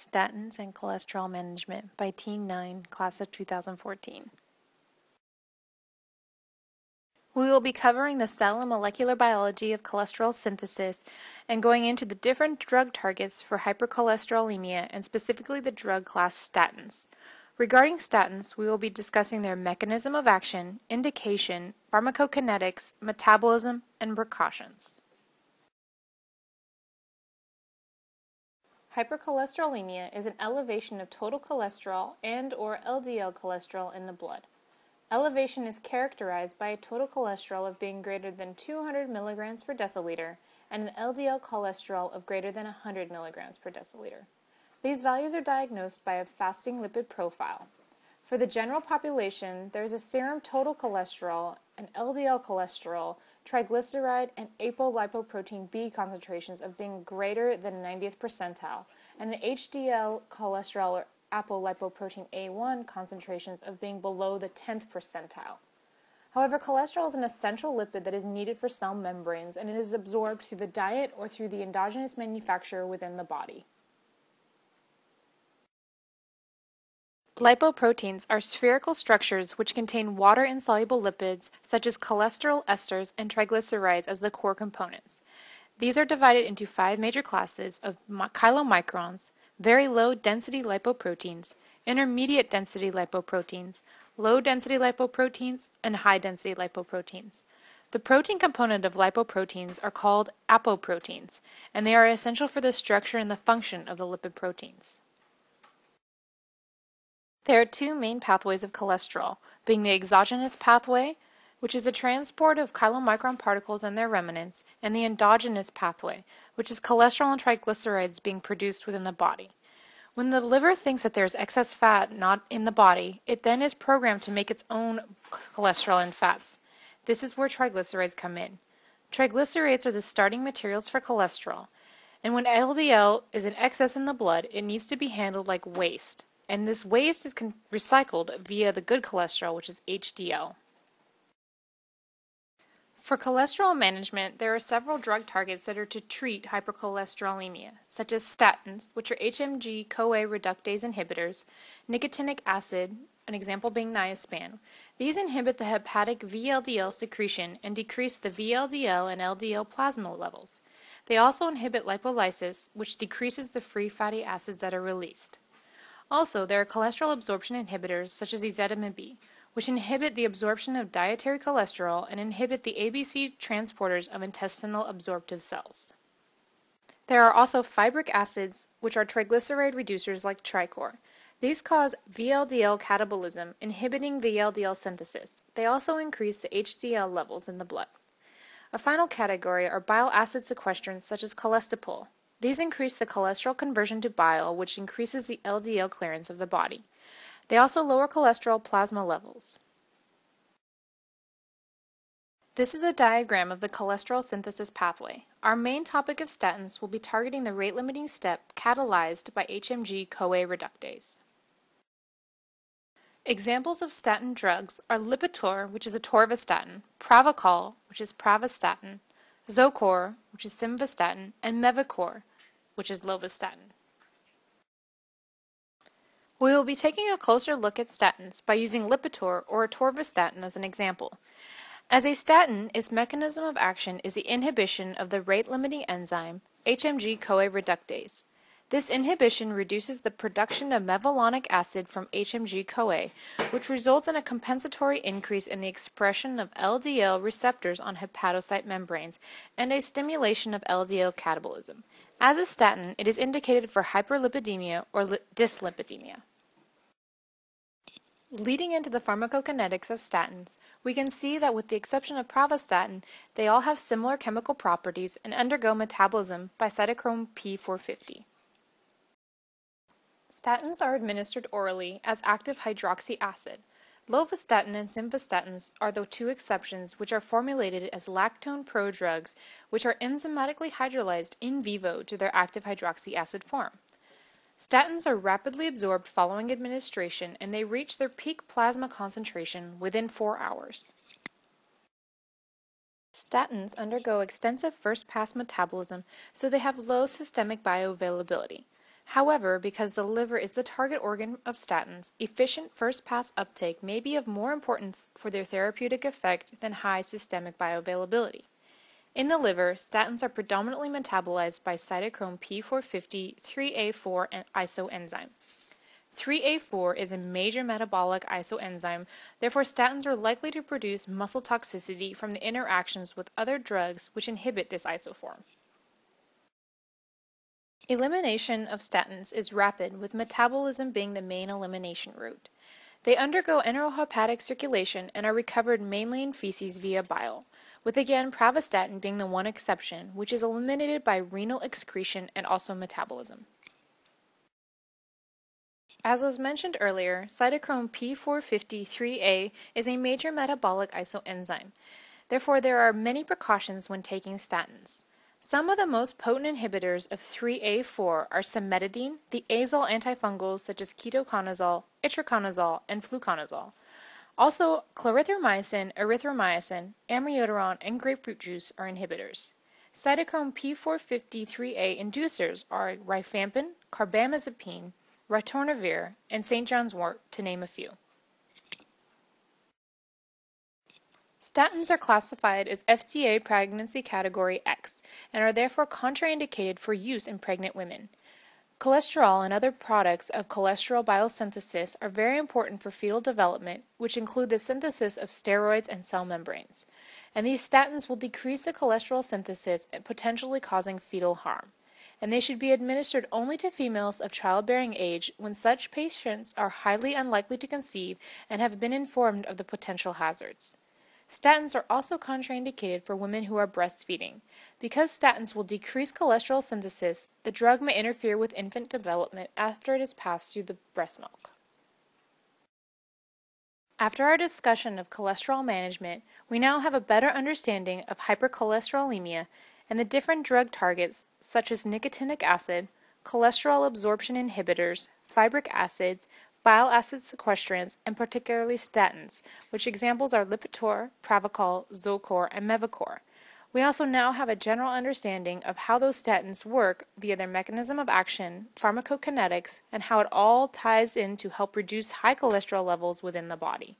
Statins and Cholesterol Management by Team 9, Class of 2014. We will be covering the cell and molecular biology of cholesterol synthesis and going into the different drug targets for hypercholesterolemia and specifically the drug class statins. Regarding statins, we will be discussing their mechanism of action, indication, pharmacokinetics, metabolism, and precautions. Hypercholesterolemia is an elevation of total cholesterol and/or LDL cholesterol in the blood. Elevation is characterized by a total cholesterol of being greater than 200 mg per deciliter and an LDL cholesterol of greater than 100 mg per deciliter. These values are diagnosed by a fasting lipid profile. For the general population, there is a serum total cholesterol, an LDL cholesterol, triglyceride, and apolipoprotein B concentrations of being greater than 90th percentile, and an HDL cholesterol or apolipoprotein A1 concentrations of being below the 10th percentile. However, cholesterol is an essential lipid that is needed for cell membranes, and it is absorbed through the diet or through the endogenous manufacturer within the body. Lipoproteins are spherical structures which contain water-insoluble lipids such as cholesterol esters and triglycerides as the core components. These are divided into 5 major classes of chylomicrons, very low-density lipoproteins, intermediate-density lipoproteins, low-density lipoproteins, and high-density lipoproteins. The protein component of lipoproteins are called apoproteins, and they are essential for the structure and the function of the lipid proteins. There are 2 main pathways of cholesterol, being the exogenous pathway, which is the transport of chylomicron particles and their remnants, and the endogenous pathway, which is cholesterol and triglycerides being produced within the body. When the liver thinks that there is excess fat not in the body, it then is programmed to make its own cholesterol and fats. This is where triglycerides come in. Triglycerides are the starting materials for cholesterol, and when LDL is in excess in the blood, it needs to be handled like waste. And this waste is recycled via the good cholesterol, which is HDL. For cholesterol management, there are several drug targets that are to treat hypercholesterolemia, such as statins, which are HMG-CoA reductase inhibitors, nicotinic acid, an example being niaspan. These inhibit the hepatic VLDL secretion and decrease the VLDL and LDL plasma levels. They also inhibit lipolysis, which decreases the free fatty acids that are released. Also, there are cholesterol absorption inhibitors such as ezetimibe B, which inhibit the absorption of dietary cholesterol and inhibit the ABC transporters of intestinal absorptive cells. There are also fibric acids, which are triglyceride reducers like Tricor. These cause VLDL catabolism, inhibiting VLDL synthesis. They also increase the HDL levels in the blood. A final category are bile acid sequestrants such as cholestyramine. These increase the cholesterol conversion to bile, which increases the LDL clearance of the body. They also lower cholesterol plasma levels. This is a diagram of the cholesterol synthesis pathway. Our main topic of statins will be targeting the rate-limiting step catalyzed by HMG-CoA reductase. Examples of statin drugs are Lipitor, which is atorvastatin, Pravachol, which is pravastatin, Zocor, which is simvastatin, and Mevacor, which is lovastatin. We will be taking a closer look at statins by using Lipitor or atorvastatin as an example. As a statin, its mechanism of action is the inhibition of the rate-limiting enzyme HMG-CoA reductase. This inhibition reduces the production of mevalonic acid from HMG-CoA, which results in a compensatory increase in the expression of LDL receptors on hepatocyte membranes and a stimulation of LDL catabolism. As a statin, it is indicated for hyperlipidemia or dyslipidemia. Leading into the pharmacokinetics of statins, we can see that with the exception of pravastatin, they all have similar chemical properties and undergo metabolism by cytochrome P450. Statins are administered orally as active hydroxy acid. Lovastatin and simvastatins are the 2 exceptions, which are formulated as lactone prodrugs, which are enzymatically hydrolyzed in vivo to their active hydroxy acid form. Statins are rapidly absorbed following administration, and they reach their peak plasma concentration within 4 hours. Statins undergo extensive first-pass metabolism, so they have low systemic bioavailability. However, because the liver is the target organ of statins, efficient first-pass uptake may be of more importance for their therapeutic effect than high systemic bioavailability. In the liver, statins are predominantly metabolized by cytochrome P450 3A4 isoenzyme. 3A4 is a major metabolic isoenzyme, therefore statins are likely to produce muscle toxicity from the interactions with other drugs which inhibit this isoform. Elimination of statins is rapid, with metabolism being the main elimination route. They undergo enterohepatic circulation and are recovered mainly in feces via bile, with again pravastatin being the one exception, which is eliminated by renal excretion and also metabolism. As was mentioned earlier, cytochrome P450-3A is a major metabolic isoenzyme. Therefore, there are many precautions when taking statins. Some of the most potent inhibitors of 3A4 are cimetidine, the azole antifungals such as ketoconazole, itraconazole, and fluconazole. Also, clarithromycin, erythromycin, amiodarone, and grapefruit juice are inhibitors. Cytochrome P450-3A inducers are rifampin, carbamazepine, ritonavir, and St. John's wort, to name a few. Statins are classified as FDA pregnancy category X and are therefore contraindicated for use in pregnant women. Cholesterol and other products of cholesterol biosynthesis are very important for fetal development, which include the synthesis of steroids and cell membranes. And these statins will decrease the cholesterol synthesis, potentially causing fetal harm. And they should be administered only to females of childbearing age when such patients are highly unlikely to conceive and have been informed of the potential hazards. Statins are also contraindicated for women who are breastfeeding. Because statins will decrease cholesterol synthesis, the drug may interfere with infant development after it has passed through the breast milk. After our discussion of cholesterol management, we now have a better understanding of hypercholesterolemia and the different drug targets such as nicotinic acid, cholesterol absorption inhibitors, fibric acids, bile acid sequestrants, and particularly statins, which examples are Lipitor, Pravachol, Zocor, and Mevacor. We also now have a general understanding of how those statins work via their mechanism of action, pharmacokinetics, and how it all ties in to help reduce high cholesterol levels within the body.